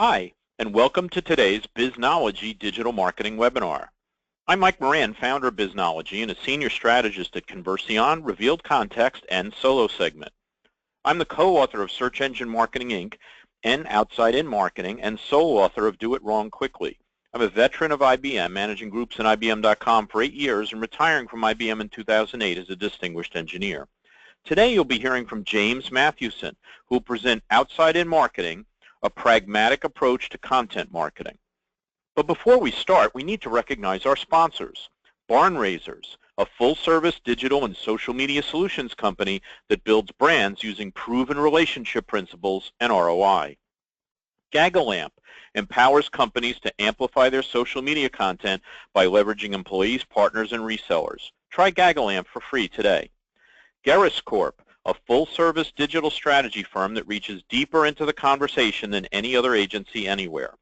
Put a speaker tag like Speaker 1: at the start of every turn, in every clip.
Speaker 1: Hi, and welcome to today's Biznology Digital Marketing webinar. I'm Mike Moran, founder of Biznology and a senior strategist at Conversion, Revealed Context, and Solo Segment. I'm the co-author of Search Engine Marketing, Inc. and Outside In Marketing, and sole author of Do It Wrong Quickly. I'm a veteran of IBM, managing groups in IBM.com for 8 years and retiring from IBM in 2008 as a distinguished engineer. Today you'll be hearing from James Matthewson, who will present Outside In Marketing, a pragmatic approach to content marketing. But before we start, we need to recognize our sponsors. Barn Raisers, a full-service digital and social media solutions company that builds brands using proven relationship principles and ROI. Gagalamp empowers companies to amplify their social media content by leveraging employees, partners, and resellers. Try Gagalamp for free today. Gerris Corp, a full-service digital strategy firm that reaches deeper into the conversation than any other agency anywhere.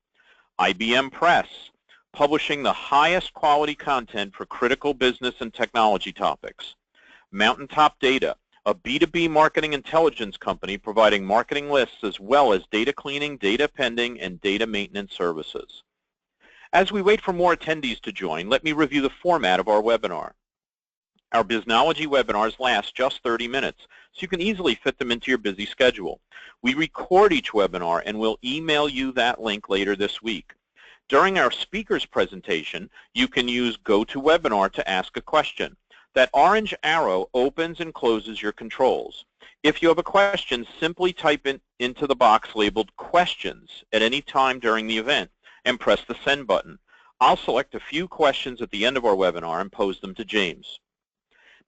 Speaker 1: IBM Press, publishing the highest quality content for critical business and technology topics. Mountaintop Data, a B2B marketing intelligence company providing marketing lists as well as data cleaning, data pending, and data maintenance services. As we wait for more attendees to join, let me review the format of our webinar. Our Biznology webinars last just 30 minutes, so you can easily fit them into your busy schedule. We record each webinar and we'll email you that link later this week. During our speaker's presentation, you can use GoToWebinar to ask a question. That orange arrow opens and closes your controls. If you have a question, simply type it into the box labeled Questions at any time during the event and press the Send button. I'll select a few questions at the end of our webinar and pose them to James.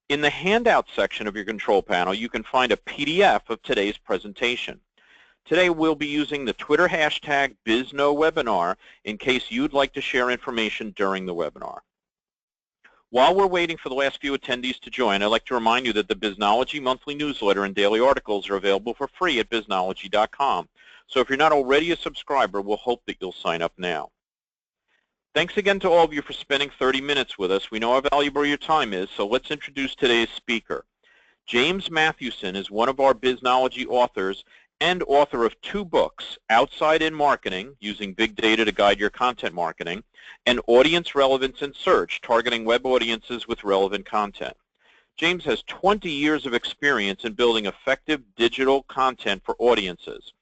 Speaker 1: In the handout section of your control panel, you can find a PDF of today's presentation. Today we'll be using the Twitter hashtag BizNoWebinar in case you'd like to share information during the webinar. While we're waiting for the last few attendees to join, I'd like to remind you that the Biznology monthly newsletter and daily articles are available for free at biznology.com. So if you're not already a subscriber, we'll hope that you'll sign up now. Thanks again to all of you for spending 30 minutes with us. We know how valuable your time is, so let's introduce today's speaker. James Matthewson is one of our Biznology authors and author of 2 books, Outside In Marketing, Using Big Data to Guide Your Content Marketing, and Audience Relevance and Search, Targeting Web Audiences with Relevant Content. James has 20 years of experience in building effective digital content for audiences.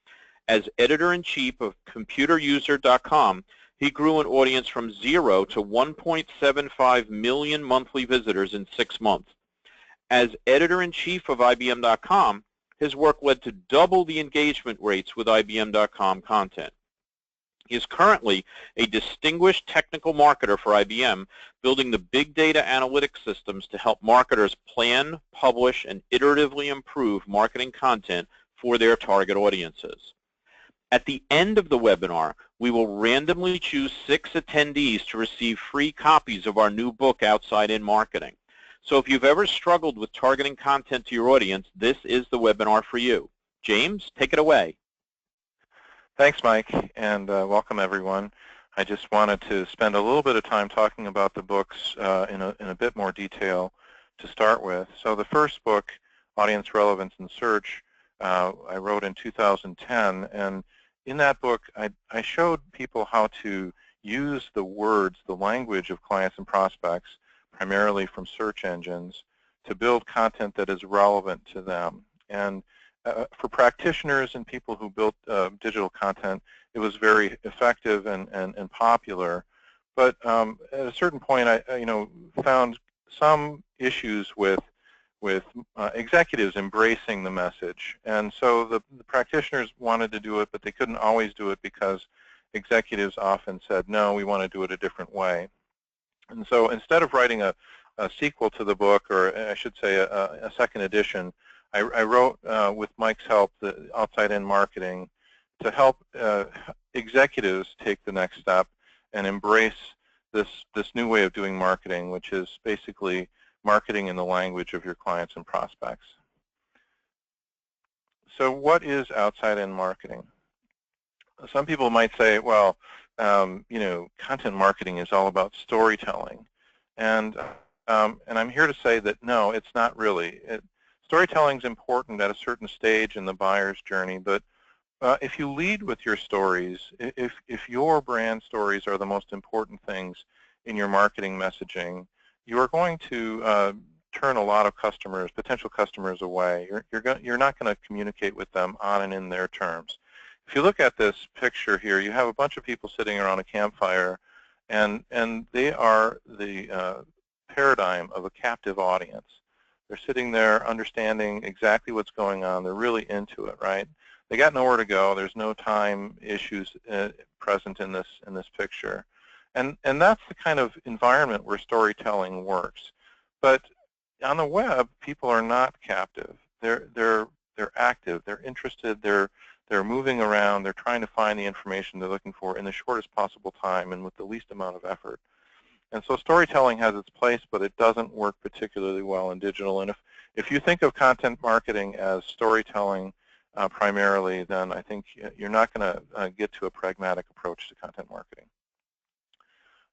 Speaker 1: As editor-in-chief of ComputerUser.com, he grew an audience from 0 to 1.75 million monthly visitors in 6 months. As editor-in-chief of IBM.com, his work led to double the engagement rates with IBM.com content. He is currently a distinguished technical marketer for IBM, building the big data analytics systems to help marketers plan, publish, and iteratively improve marketing content for their target audiences. At the end of the webinar, we will randomly choose 6 attendees to receive free copies of our new book, Outside In Marketing. So if you've ever struggled with targeting content to your audience, this is the webinar for you. James, take it away.
Speaker 2: Thanks, Mike, and welcome everyone. I just wanted to spend a little bit of time talking about the books in a bit more detail to start with. So the first book, Audience Relevance and Search, I wrote in 2010, and in that book, I showed people how to use the words, the language of clients and prospects, primarily from search engines, to build content that is relevant to them. And for practitioners and people who built digital content, it was very effective and popular. But at a certain point, I found some issues with executives embracing the message. And so the practitioners wanted to do it, but they couldn't always do it because executives often said, no, we want to do it a different way. And so instead of writing a sequel to the book, or I should say a second edition, I wrote, with Mike's help, the Outside In Marketing to help executives take the next step and embrace this new way of doing marketing, which is basically marketing in the language of your clients and prospects. So what is Outside In Marketing? Some people might say, well, content marketing is all about storytelling. And I'm here to say that no, it's not really. Storytelling is important at a certain stage in the buyer's journey, but if you lead with your stories, if your brand stories are the most important things in your marketing messaging, you are going to turn a lot of customers, potential customers, away. You're not going to communicate with them on and in their terms. If you look at this picture here, you have a bunch of people sitting around a campfire, and they are the paradigm of a captive audience. They're sitting there understanding exactly what's going on. They're really into it, right? They got nowhere to go. There's no time issues present in this picture, and that's the kind of environment where storytelling works. But on the web, people are not captive. They're active. They're interested. They're moving around. They're trying to find the information they're looking for in the shortest possible time and with the least amount of effort. And so storytelling has its place, but it doesn't work particularly well in digital. And if you think of content marketing as storytelling primarily, then I think you're not going to get to a pragmatic approach to content marketing.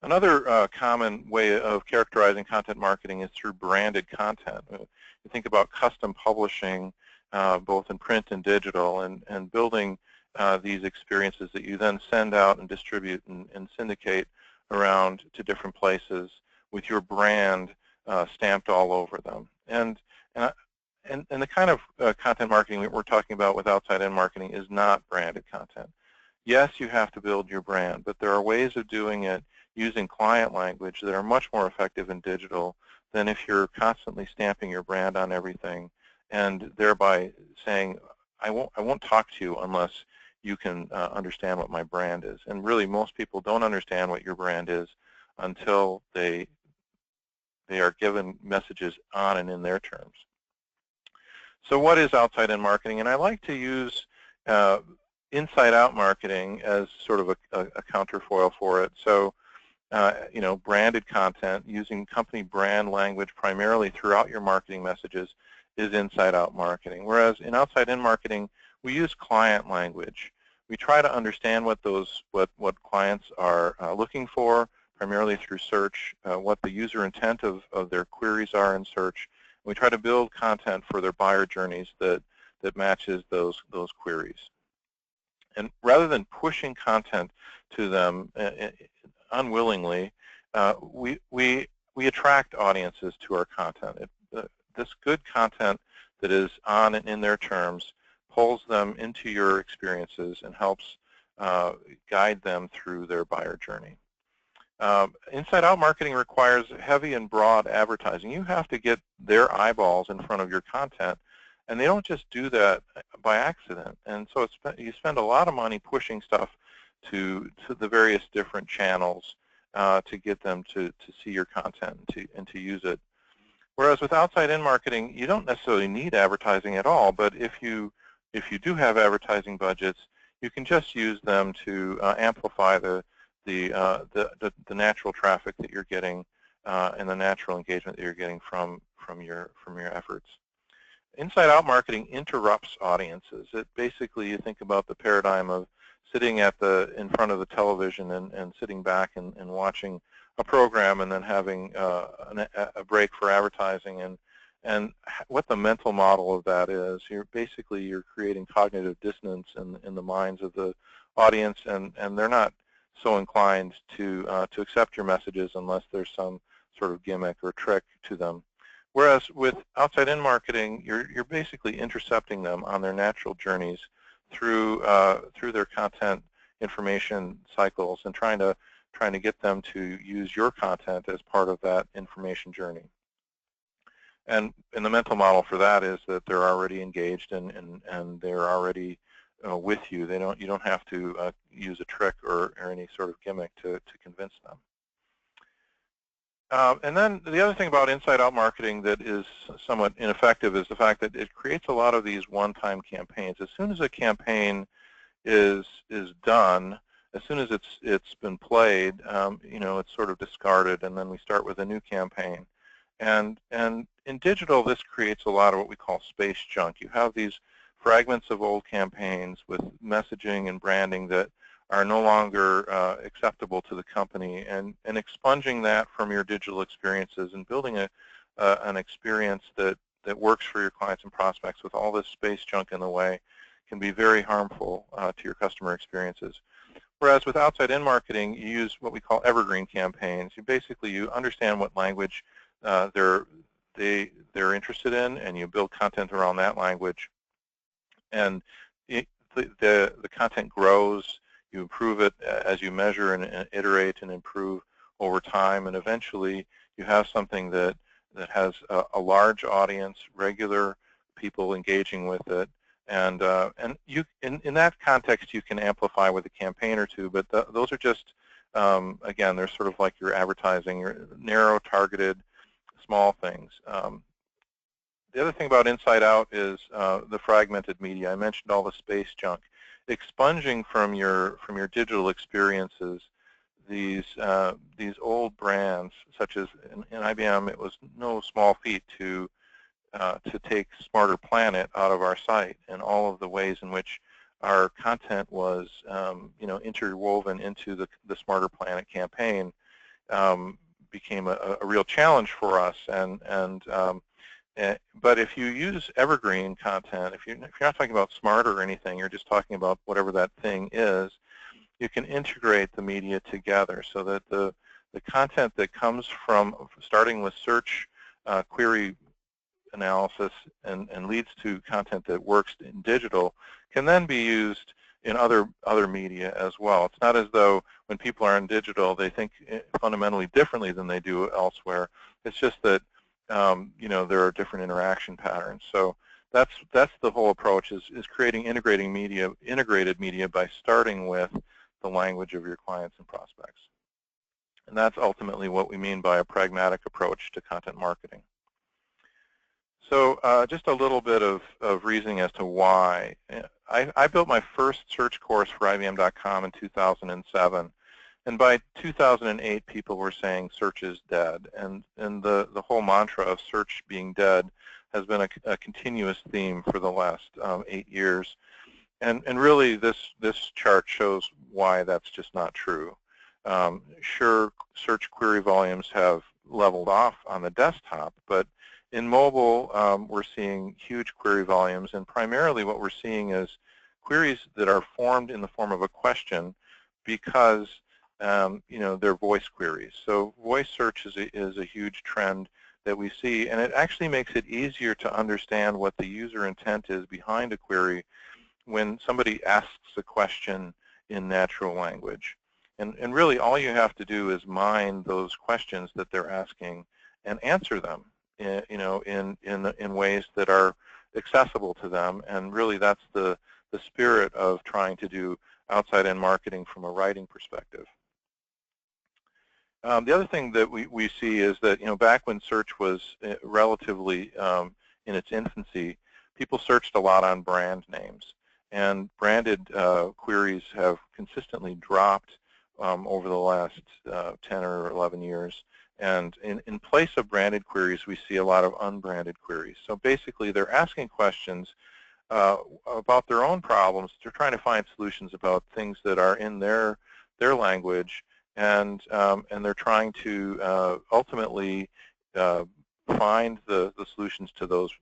Speaker 2: Another common way of characterizing content marketing is through branded content. You think about custom publishing, both in print and digital, and building these experiences that you then send out and distribute and syndicate around to different places with your brand stamped all over them. And the kind of content marketing that we're talking about with outside-in marketing is not branded content. Yes, you have to build your brand, but there are ways of doing it using client language that are much more effective in digital than if you're constantly stamping your brand on everything and thereby saying, I won't talk to you unless you can understand what my brand is. And really, most people don't understand what your brand is until they are given messages on and in their terms. So what is outside-in marketing? And I like to use inside-out marketing as sort of a counterfoil for it. So, branded content using company brand language primarily throughout your marketing messages is inside-out marketing. Whereas in outside-in marketing, we use client language. We try to understand what clients are looking for, primarily through search, what the user intent of their queries are in search. We try to build content for their buyer journeys that matches those queries. And rather than pushing content to them unwillingly, we attract audiences to our content. This good content that is on and in their terms pulls them into your experiences and helps guide them through their buyer journey. Inside-out marketing requires heavy and broad advertising. You have to get their eyeballs in front of your content, and they don't just do that by accident. And so you spend a lot of money pushing stuff to the various different channels to get them to see your content and to use it. Whereas with outside-in marketing, you don't necessarily need advertising at all, but if you do have advertising budgets, you can just use them to amplify the natural traffic that you're getting and the natural engagement that you're getting from your efforts. Inside-out marketing interrupts audiences. It basically, you think about the paradigm of sitting in front of the television and sitting back and watching a program and then having a break for advertising, and what the mental model of that is. You're creating cognitive dissonance in the minds of the audience, and they're not so inclined to accept your messages unless there's some sort of gimmick or trick to them. Whereas with outside-in marketing, you're basically intercepting them on their natural journeys through their content information cycles and trying to get them to use your content as part of that information journey. And the mental model for that is that they're already engaged and they're already with you. You don't have to use a trick or any sort of gimmick to convince them. And then the other thing about inside-out marketing that is somewhat ineffective is the fact that it creates a lot of these one-time campaigns. As soon as a campaign is done, as soon as it's been played, it's sort of discarded, and then we start with a new campaign. And in digital, this creates a lot of what we call space junk. You have these fragments of old campaigns with messaging and branding that are no longer acceptable to the company, and expunging that from your digital experiences and building an experience that works for your clients and prospects with all this space junk in the way can be very harmful to your customer experiences. Whereas with outside-in marketing, you use what we call evergreen campaigns. You understand what language they're interested in, and you build content around that language. And the content grows. You improve it as you measure and iterate and improve over time, and eventually you have something that has a large audience, regular people engaging with it, and you in that context you can amplify with a campaign or two, but those are just again, they're sort of like your advertising, your narrow, targeted, small things. The other thing about Inside Out is the fragmented media. I mentioned all the space junk. Expunging from your digital experiences these old brands, such as in IBM, it was no small feat to take Smarter Planet out of our site, and all of the ways in which our content was interwoven into the Smarter Planet campaign became a real challenge for us. But if you use evergreen content, if you're not talking about smart or anything, you're just talking about whatever that thing is, you can integrate the media together so that the content that comes from starting with search query analysis and leads to content that works in digital can then be used in other media as well. It's not as though when people are in digital they think fundamentally differently than they do elsewhere. It's just that there are different interaction patterns. So that's the whole approach, is creating integrated media by starting with the language of your clients and prospects. And that's ultimately what we mean by a pragmatic approach to content marketing. So just a little bit of reasoning as to why. I built my first search course for IBM.com in 2007. And by 2008, people were saying search is dead. And the whole mantra of search being dead has been a continuous theme for the last 8 years. And really, this chart shows why that's just not true. Sure, search query volumes have leveled off on the desktop, but in mobile, we're seeing huge query volumes, and primarily what we're seeing is queries that are formed in the form of a question because they're voice queries. So voice search is a huge trend that we see, and it actually makes it easier to understand what the user intent is behind a query when somebody asks a question in natural language. And really all you have to do is mine those questions that they're asking and answer them in ways that are accessible to them. And really that's the spirit of trying to do outside-in marketing from a writing perspective. The other thing that we see is that back when search was relatively in its infancy, people searched a lot on brand names, and branded queries have consistently dropped over the last 10 or 11 years. And in place of branded queries, we see a lot of unbranded queries. So basically, they're asking questions about their own problems. They're trying to find solutions about things that are in their language, and they're trying to ultimately find the solutions to those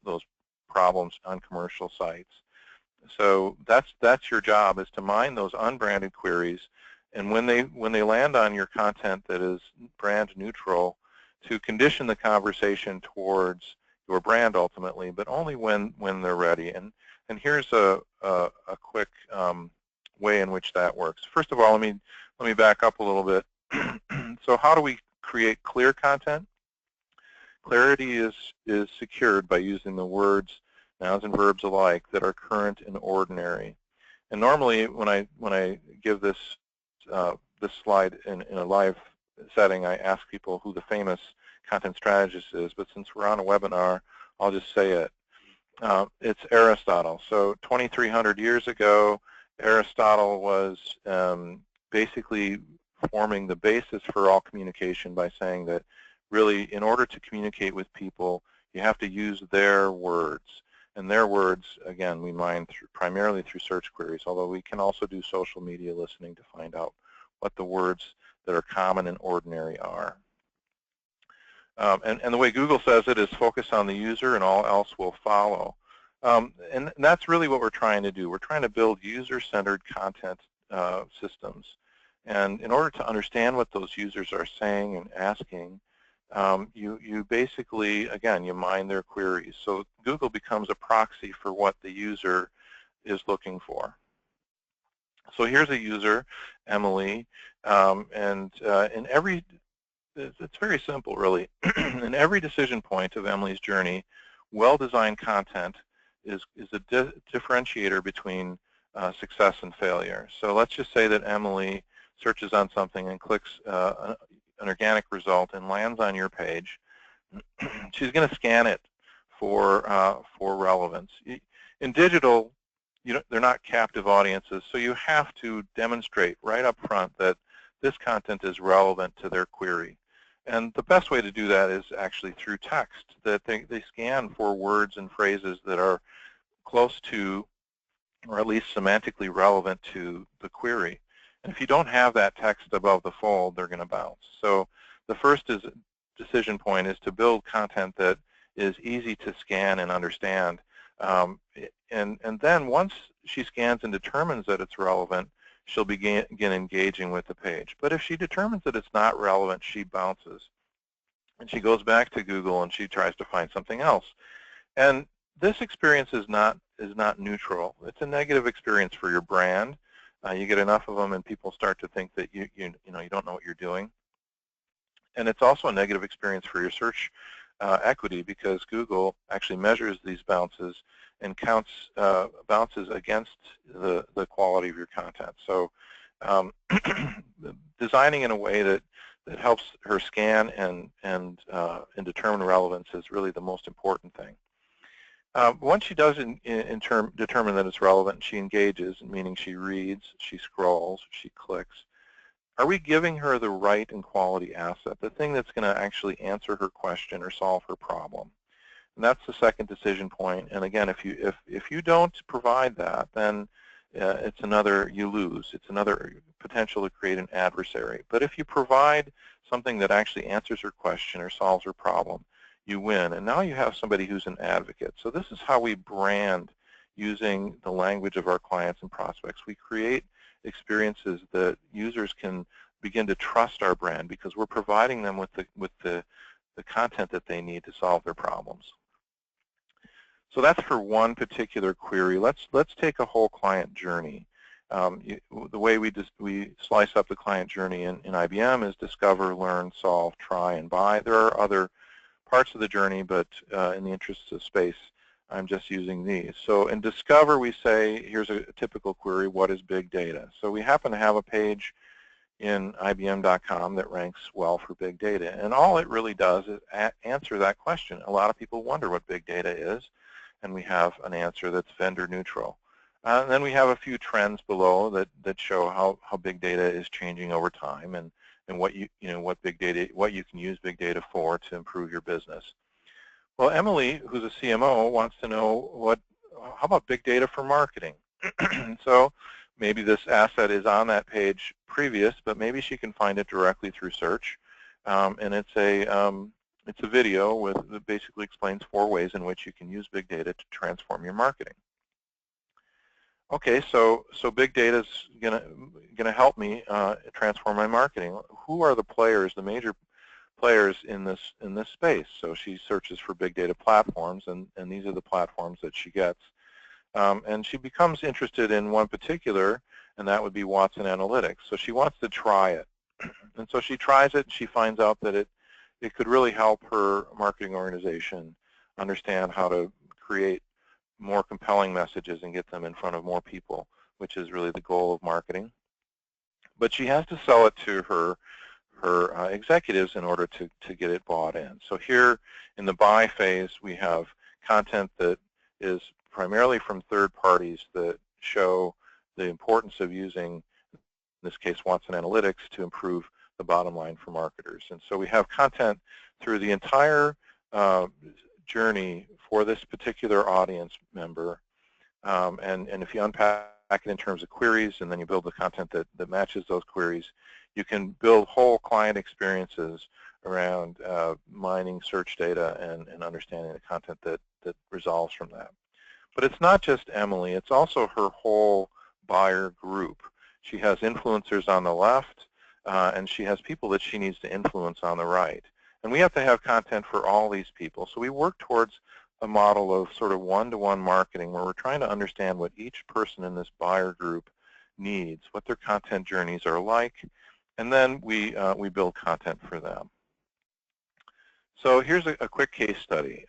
Speaker 2: problems on commercial sites. So that's your job, is to mine those unbranded queries, and when they land on your content that is brand neutral, to condition the conversation towards your brand ultimately, but only when they're ready. And here's a quick way in which that works. First of all, let me back up a little bit. So how do we create clear content? Clarity is secured by using the words, nouns and verbs alike, that are current and ordinary. And normally, when I give this slide in a live setting, I ask people who the famous content strategist is. But since we're on a webinar, I'll just say it. It's Aristotle. So 2,300 years ago, Aristotle was basically forming the basis for all communication by saying that really, in order to communicate with people, you have to use their words. And their words, again, we mine primarily through search queries, although we can also do social media listening to find out what the words that are common and ordinary are. And the way Google says it is focus on the user and all else will follow. And that's really what we're trying to do. We're trying to build user-centered content systems. And in order to understand what those users are saying and asking, you basically, again, you mine their queries. So Google becomes a proxy for what the user is looking for. So here's a user, Emily, and in every, it's very simple, really. In every decision point of Emily's journey, well-designed content is a differentiator between success and failure. So let's just say that Emily searches on something and clicks an organic result and lands on your page. She's going to scan it for relevance. In digital, they're not captive audiences, so you have to demonstrate right up front that this content is relevant to their query. And the best way to do that is actually through text, that they scan for words and phrases that are close to, or at least semantically relevant to, the query. And if you don't have that text above the fold, they're going to bounce. So the first decision point is to build content that is easy to scan and understand. And then once she scans and determines that it's relevant, she'll begin engaging with the page. But if she determines that it's not relevant, she bounces. And she goes back to Google and she tries to find something else. And this experience is not neutral. It's a negative experience for your brand. You get enough of them and people start to think that you don't know what you're doing. And it's also a negative experience for your search equity, because Google actually measures these bounces and counts bounces against the quality of your content. So designing in a way that helps her scan and determine relevance is really the most important thing. Once she does determine that it's relevant, she engages, meaning she reads, she scrolls, she clicks. Are we giving her the right and quality asset, the thing that's going to actually answer her question or solve her problem? And that's the second decision point. And again, if you don't provide that, then it's another, you lose. It's another potential to create an adversary. But if you provide something that actually answers her question or solves her problem, you win. And now you have somebody who's an advocate. So this is how we brand using the language of our clients and prospects. We create experiences that users can begin to trust our brand because we're providing them with the content that they need to solve their problems. So that's for one particular query. Let's take a whole client journey. The way we slice up the client journey in IBM is discover, learn, solve, try, and buy. There are other parts of the journey, but in the interest of space, I'm just using these. So in Discover, we say, here's a typical query, what is big data? So we happen to have a page in IBM.com that ranks well for big data. And all it really does is answer that question. A lot of people wonder what big data is, and we have an answer that's vendor neutral. And then we have a few trends below that show how big data is changing over time and what you can use big data for to improve your business. Well, Emily, who's a CMO, wants to know how about big data for marketing? So maybe this asset is on that page previous, but maybe she can find it directly through search. And it's a video that basically explains 4 ways in which you can use big data to transform your marketing. Okay, so big data is gonna help me transform my marketing. Who are the players, the major players in this space? So she searches for big data platforms, and these are the platforms that she gets. And she becomes interested in one particular, and that would be Watson Analytics. So she wants to try it. And so she tries it, and she finds out that it could really help her marketing organization understand how to create more compelling messages and get them in front of more people, which is really the goal of marketing. But she has to sell it to her executives in order to get it bought in. So here in the buy phase, we have content that is primarily from third parties that show the importance of using, in this case, Watson Analytics to improve the bottom line for marketers. And so we have content through the entire journey for this particular audience member. And if you unpack it in terms of queries and then you build the content that matches those queries, you can build whole client experiences around mining search data and understanding the content that resolves from that. But it's not just Emily, it's also her whole buyer group. She has influencers on the left, and she has people that she needs to influence on the right. And we have to have content for all these people. So we work towards a model of sort of one-to-one marketing where we're trying to understand what each person in this buyer group needs, what their content journeys are like, and then we build content for them. So here's a quick case study.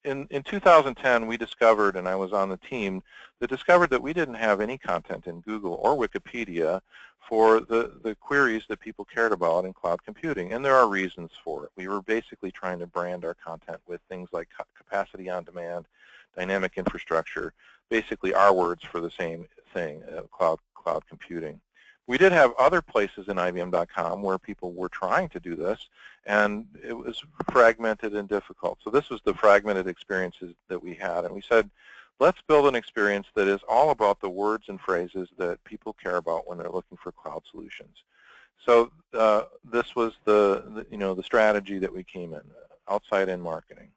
Speaker 2: In 2010, we discovered, and I was on the team, that discovered that we didn't have any content in Google or Wikipedia for the queries that people cared about in cloud computing, and there are reasons for it. We were basically trying to brand our content with things like capacity on demand, dynamic infrastructure, basically our words for the same thing, cloud computing. We did have other places in IBM.com where people were trying to do this, and it was fragmented and difficult. So this was the fragmented experiences that we had, and we said, let's build an experience that is all about the words and phrases that people care about when they're looking for cloud solutions. So this was the strategy that we came in, outside-in marketing.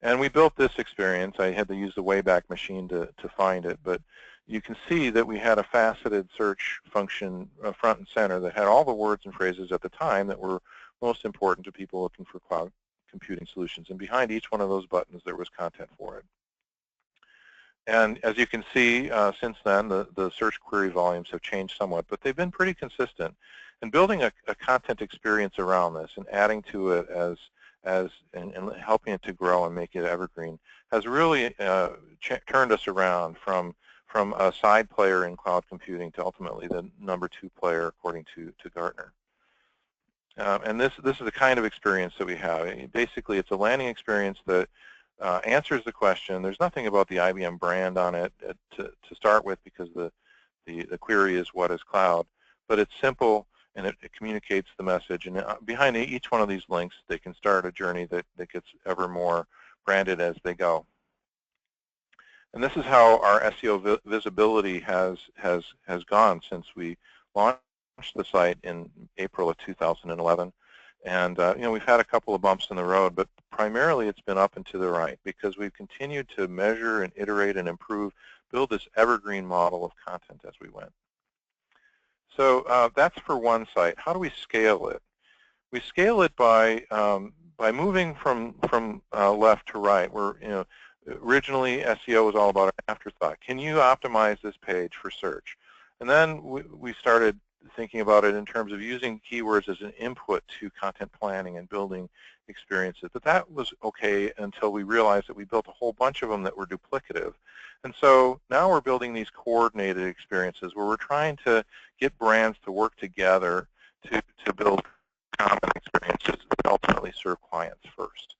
Speaker 2: And we built this experience. I had to use the Wayback Machine to find it, but you can see that we had a faceted search function front and center that had all the words and phrases at the time that were most important to people looking for cloud computing solutions. And behind each one of those buttons, there was content for it. And as you can see, since then, the search query volumes have changed somewhat, but they've been pretty consistent. And building a content experience around this and adding to it and helping it to grow and make it evergreen has really turned us around from a side player in cloud computing to ultimately the #2 player according to Gartner. And this is the kind of experience that we have. Basically, it's a landing experience that answers the question. There's nothing about the IBM brand on it to start with because the query is what is cloud, but it's simple and it communicates the message. And behind each one of these links, they can start a journey that gets ever more branded as they go. And this is how our SEO visibility has gone since we launched the site in April of 2011. And we've had a couple of bumps in the road, but primarily it's been up and to the right because we've continued to measure and iterate and improve, build this evergreen model of content as we went. So that's for one site. How do we scale it? We scale it by moving from left to right. We're originally, SEO was all about an afterthought. Can you optimize this page for search? And then we started thinking about it in terms of using keywords as an input to content planning and building experiences. But that was okay until we realized that we built a whole bunch of them that were duplicative. And so now we're building these coordinated experiences where we're trying to get brands to work together to build common experiences that ultimately serve clients first.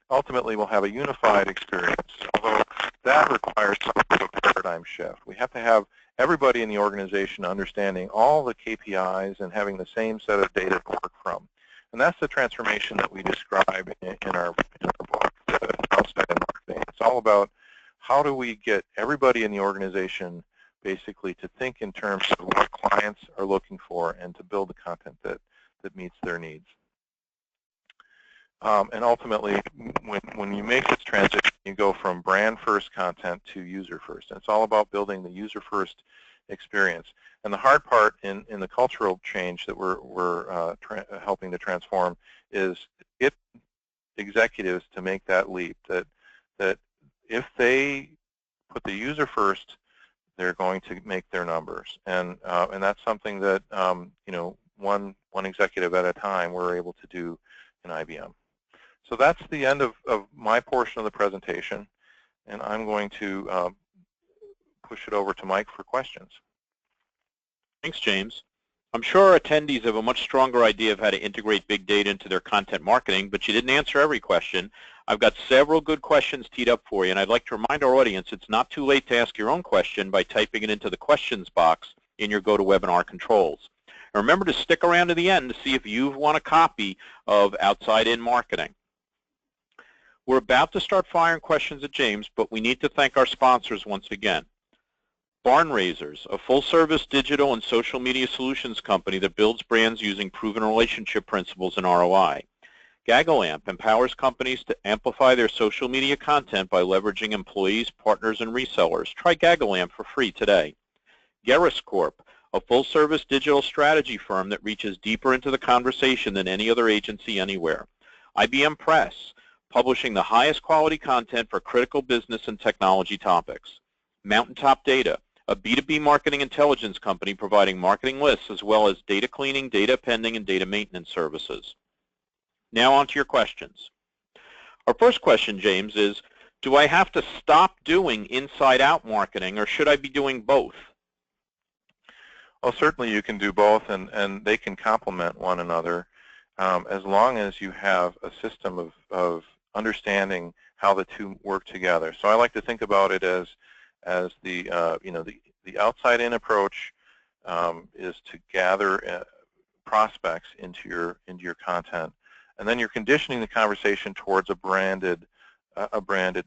Speaker 2: Ultimately, we'll have a unified experience, although that requires some sort of paradigm shift. We have to have everybody in the organization understanding all the KPIs and having the same set of data to work from. And that's the transformation that we describe in our book, Outside in Marketing. It's all about how do we get everybody in the organization basically to think in terms of what clients are looking for and to build the content that meets their needs. And ultimately, when you make this transition, you go from brand-first content to user-first. And it's all about building the user-first experience. And the hard part in the cultural change that we're helping to transform is get executives to make that leap, that if they put the user first, they're going to make their numbers. And that's something that, one executive at a time we're able to do in IBM. So that's the end of my portion of the presentation, and I'm going to push it over to Mike for questions.
Speaker 1: Thanks, James. I'm sure attendees have a much stronger idea of how to integrate big data into their content marketing, but you didn't answer every question. I've got several good questions teed up for you, and I'd like to remind our audience it's not too late to ask your own question by typing it into the questions box in your GoToWebinar controls. And remember to stick around to the end to see if you've won a copy of Outside In Marketing. We're about to start firing questions at James, but we need to thank our sponsors once again. Barn Raisers, a full-service digital and social media solutions company that builds brands using proven relationship principles and ROI. GaggleAmp empowers companies to amplify their social media content by leveraging employees, partners, and resellers. Try GaggleAmp for free today. Gerris Corp, a full-service digital strategy firm that reaches deeper into the conversation than any other agency anywhere. IBM Press, publishing the highest quality content for critical business and technology topics. Mountaintop Data, a B2B marketing intelligence company providing marketing lists as well as data cleaning, data appending, and data maintenance services. Now on to your questions. Our first question, James, is, do I have to stop doing inside-out marketing, or should I be doing both?
Speaker 2: Well, certainly you can do both, and they can complement one another as long as you have a system of understanding how the two work together. So I like to think about it as the the outside-in approach is to gather prospects into your content, and then you're conditioning the conversation towards a branded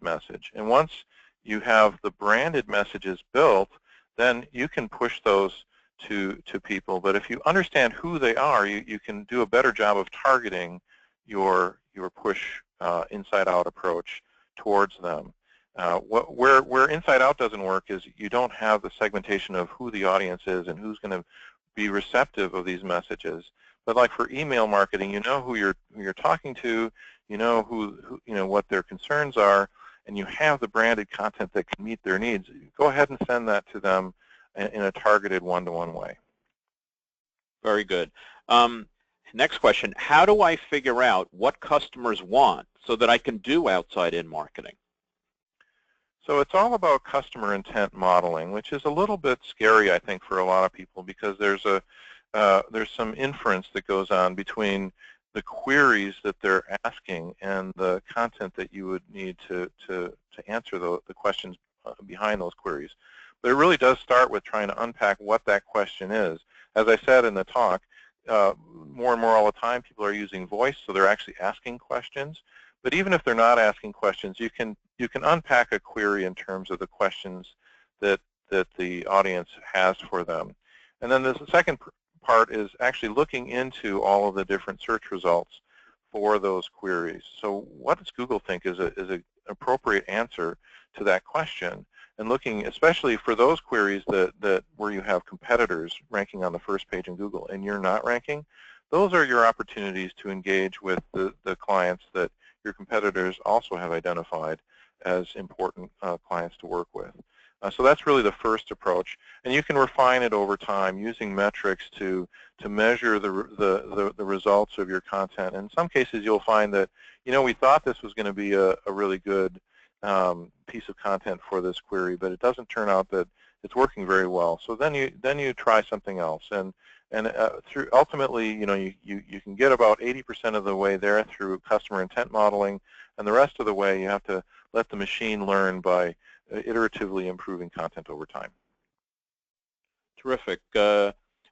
Speaker 2: message. And once you have the branded messages built, then you can push those to people. But if you understand who they are, you can do a better job of targeting your push inside-out approach towards them. Where inside-out doesn't work is you don't have the segmentation of who the audience is and who's going to be receptive of these messages. But like for email marketing, you know who you're talking to, you know what their concerns are, and you have the branded content that can meet their needs. Go ahead and send that to them in a targeted one-to-one way.
Speaker 1: Very good. Next question, how do I figure out what customers want so that I can do outside-in marketing?
Speaker 2: So it's all about customer intent modeling, which is a little bit scary, I think, for a lot of people, because there's some inference that goes on between the queries that they're asking and the content that you would need to answer the questions behind those queries. But it really does start with trying to unpack what that question is. As I said in the talk, more and more all the time people are using voice, so they're actually asking questions. But even if they're not asking questions, you can unpack a query in terms of the questions that the audience has for them. And then the second part is actually looking into all of the different search results for those queries. So what does Google think is an appropriate answer to that question? And looking especially for those queries that where you have competitors ranking on the first page in Google and you're not ranking, those are your opportunities to engage with the clients that your competitors also have identified as important clients to work with. So that's really the first approach, and you can refine it over time using metrics to measure the results of your content. In some cases, you'll find that we thought this was going to be a really good piece of content for this query, but it doesn't turn out that it's working very well. So then you try something else, and through ultimately, you can get about 80% of the way there through customer intent modeling, and the rest of the way you have to let the machine learn by iteratively improving content over time.
Speaker 1: Terrific.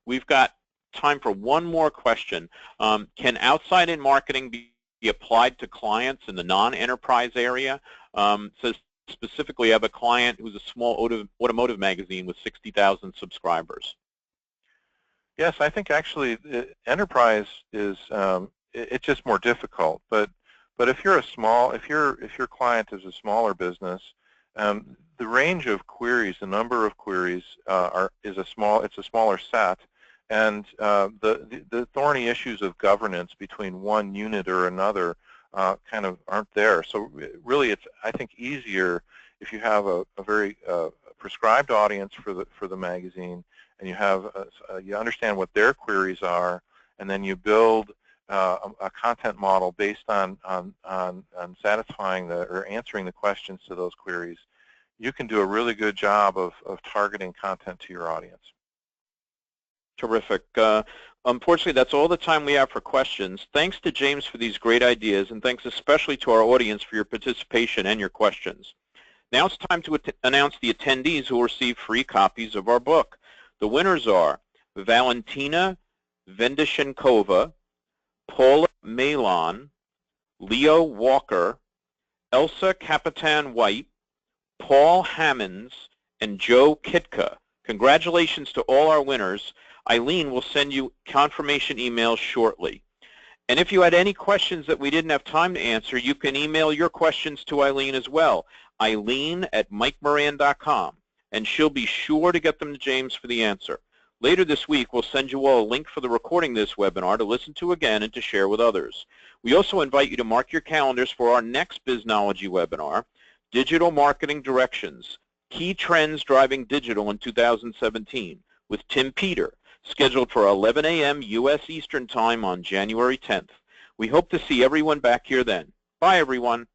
Speaker 1: We've got time for one more question. Can outside-in marketing be applied to clients in the non-enterprise area? Says specifically, I have a client who's a small automotive magazine with 60,000 subscribers.
Speaker 2: Yes, I think actually enterprise is it's just more difficult. But if you're if your client is a smaller business, the range of queries, the number of queries it's a smaller set, and the thorny issues of governance between one unit or another kind of aren't there. So really, it's I think easier if you have a very prescribed audience for the magazine, and you have you understand what their queries are, and then you build a content model based on satisfying or answering the questions to those queries. You can do a really good job of targeting content to your audience.
Speaker 1: Terrific. Unfortunately, that's all the time we have for questions. Thanks to James for these great ideas, and thanks especially to our audience for your participation and your questions. Now it's time to announce the attendees who will receive free copies of our book. The winners are Valentina Vendyshenkova, Paula Malon, Leo Walker, Elsa Capitan-White, Paul Hammonds, and Joe Kitka. Congratulations to all our winners. Eileen will send you confirmation emails shortly. And if you had any questions that we didn't have time to answer, you can email your questions to Eileen as well, eileen@mikemoran.com, and she'll be sure to get them to James for the answer. Later this week, we'll send you all a link for the recording of this webinar to listen to again and to share with others. We also invite you to mark your calendars for our next Biznology webinar, Digital Marketing Directions, Key Trends Driving Digital in 2017, with Tim Peter, scheduled for 11 a.m. U.S. Eastern Time on January 10th. We hope to see everyone back here then. Bye, everyone.